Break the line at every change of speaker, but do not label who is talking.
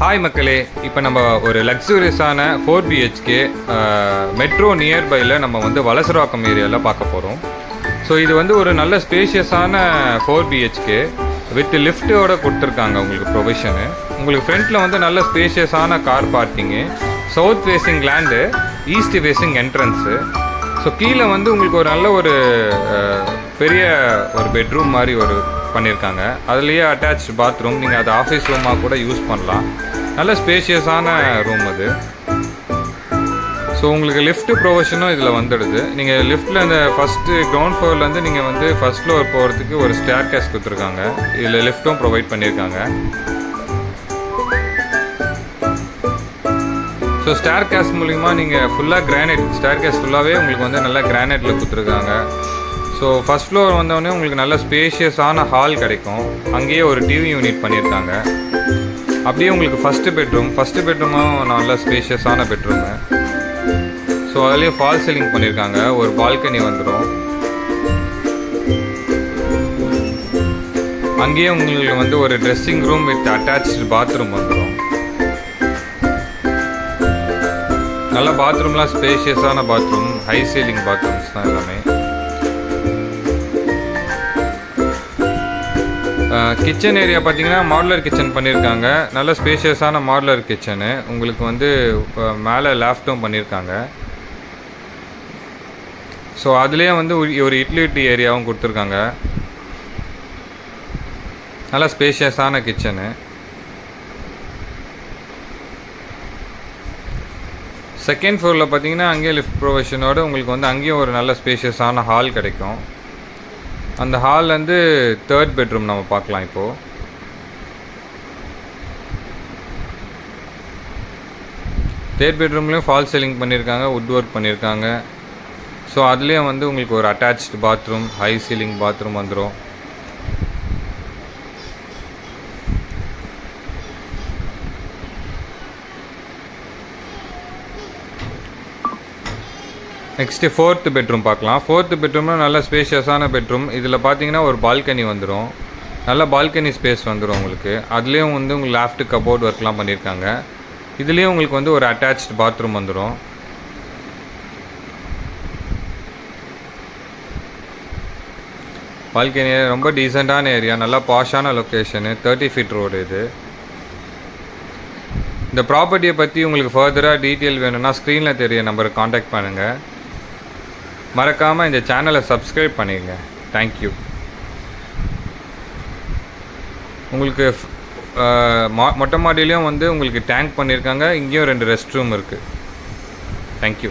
Hi மக்களே, இப்போ நம்ம ஒரு லக்ஸூரியஸான 4 BHK மெட்ரோ நியர்பையில் நம்ம வந்து வலசராக்கம் ஏரியாவில் பார்க்க போகிறோம். ஸோ இது வந்து ஒரு நல்ல ஸ்பேஷியஸான 4 BHK வித் லிஃப்ட்டோட கொடுத்துருக்காங்க. உங்களுக்கு ப்ரொவிஷனு, உங்களுக்கு ஃப்ரண்ட்டில் வந்து நல்ல ஸ்பேஷியஸான car parking, south facing land, east facing entrance. So கீழே வந்து உங்களுக்கு ஒரு நல்ல ஒரு பெரிய ஒரு பெட்ரூம் மாதிரி ஒரு பண்ணியிருக்காங்க. அதுலேயே அட்டாச் பாத்ரூம், நீங்கள் அதை ஆஃபீஸ் ரூமாக கூட யூஸ் பண்ணலாம். நல்ல ஸ்பேஷியஸான ரூம் அது. ஸோ உங்களுக்கு லிஃப்ட் ப்ரொவிஷனும் இதில் வந்துடுது. நீங்கள் லிஃப்ட்டில் அந்த ஃபஸ்ட்டு கிரவுண்ட் ஃப்ளோர்லேருந்து நீங்கள் வந்து ஃபஸ்ட் ஃப்ளோர் போகிறதுக்கு ஒரு ஸ்டேர் கேஸ் கொடுத்துருக்காங்க. இதில் லிஃப்ட்டும் ப்ரொவைட் பண்ணியிருக்காங்க. ஸோ ஸ்டேர் கேஸ் மூலிமா நீங்கள் ஃபுல்லாக கிரானைட், ஸ்டேர் கேஸ் ஃபுல்லாகவே உங்களுக்கு வந்து நல்லா கிரானைட்டில் கொடுத்துருக்காங்க. ஸோ ஃபஸ்ட் ஃப்ளோர் வந்தோடனே உங்களுக்கு நல்ல ஸ்பேஷியஸான ஹால் கிடைக்கும். அங்கேயே ஒரு டிவி யூனிட் பண்ணியிருக்காங்க. அப்படியே உங்களுக்கு ஃபஸ்ட்டு பெட்ரூமும் நல்ல ஸ்பேஷியஸான பெட்ரூமு. ஸோ அதுலேயே ஃபால் சீலிங் பண்ணியிருக்காங்க. ஒரு பால்கனி வந்துடும். அங்கேயே உங்களுக்கு வந்து ஒரு dressing room with attach bathroom வந்துடும். நல்ல பாத்ரூம்லாம் ஸ்பேஷியஸான பாத்ரூம், ஹை சீலிங் பாத்ரூம்ஸ் தான் எல்லாமே. கிச்சன் ஏரியா பார்த்தீங்கன்னா மாடுலர் கிச்சன் பண்ணியிருக்காங்க. நல்ல ஸ்பேஷியஸான மாடுலர் கிச்சனு. உங்களுக்கு வந்து மேலே லேஃப்ட்டும் பண்ணியிருக்காங்க. ஸோ அதுலேயே வந்து ஒரு யூட்டிலிட்டி ஏரியாவும் கொடுத்துருக்காங்க. நல்ல ஸ்பேஷியஸான கிச்சனு. செகண்ட் ஃப்ளோரில் பார்த்தீங்கன்னா அங்கேயே லிஃப்ட் ப்ரொவிஷனோடு உங்களுக்கு வந்து அங்கேயும் ஒரு நல்ல ஸ்பேஷியஸான ஹால் கிடைக்கும். அந்த ஹால் வந்து தேர்ட் பெட்ரூம் நம்ம பார்க்கலாம். இப்போது தேர்ட் பெட்ரூம்லேயும் ஃபால் சீலிங் பண்ணியிருக்காங்க, வுட் ஒர்க் பண்ணியிருக்காங்க. ஸோ அதுலேயும் வந்து உங்களுக்கு ஒரு attached bathroom, high ceiling bathroom வந்துடும். நெக்ஸ்ட்டு ஃபோர்த் பெட்ரூம் பார்க்கலாம். ஃபோர்த்து பெட்ரூம்லாம் நல்ல ஸ்பேஷியஸான பெட்ரூம். இதில் பார்த்தீங்கன்னா ஒரு பால்கனி வந்துடும். நல்ல பால்கனி ஸ்பேஸ் வந்துடும் உங்களுக்கு. அதுலேயும் வந்து உங்களுக்கு லாஃப்ட் கபோர்ட் ஒர்க்லாம் பண்ணியிருக்காங்க. இதுலேயும் உங்களுக்கு வந்து ஒரு அட்டாச்டு பாத்ரூம் வந்துடும். பால்கனி ரொம்ப டீசெண்டான ஏரியா, நல்லா பாஷான லொக்கேஷனு, 30 feet ரோடு இது. இந்த ப்ராப்பர்ட்டியை பற்றி உங்களுக்கு ஃபர்தராக டீட்டெயில் வேணும்னா ஸ்க்ரீனில் தெரிய நம்பருக்கு காண்டாக்ட் பண்ணுங்கள். மறக்காமல் இந்த சேனலை சப்ஸ்கிரைப் பண்ணிடுங்க. தேங்க்யூ. உங்களுக்கு மொட்டை மாடியிலையும் வந்து உங்களுக்கு டேங்க் பண்ணியிருக்காங்க. இங்கேயும் 2 ரெஸ்ட் ரூம் இருக்குது. தேங்க்யூ.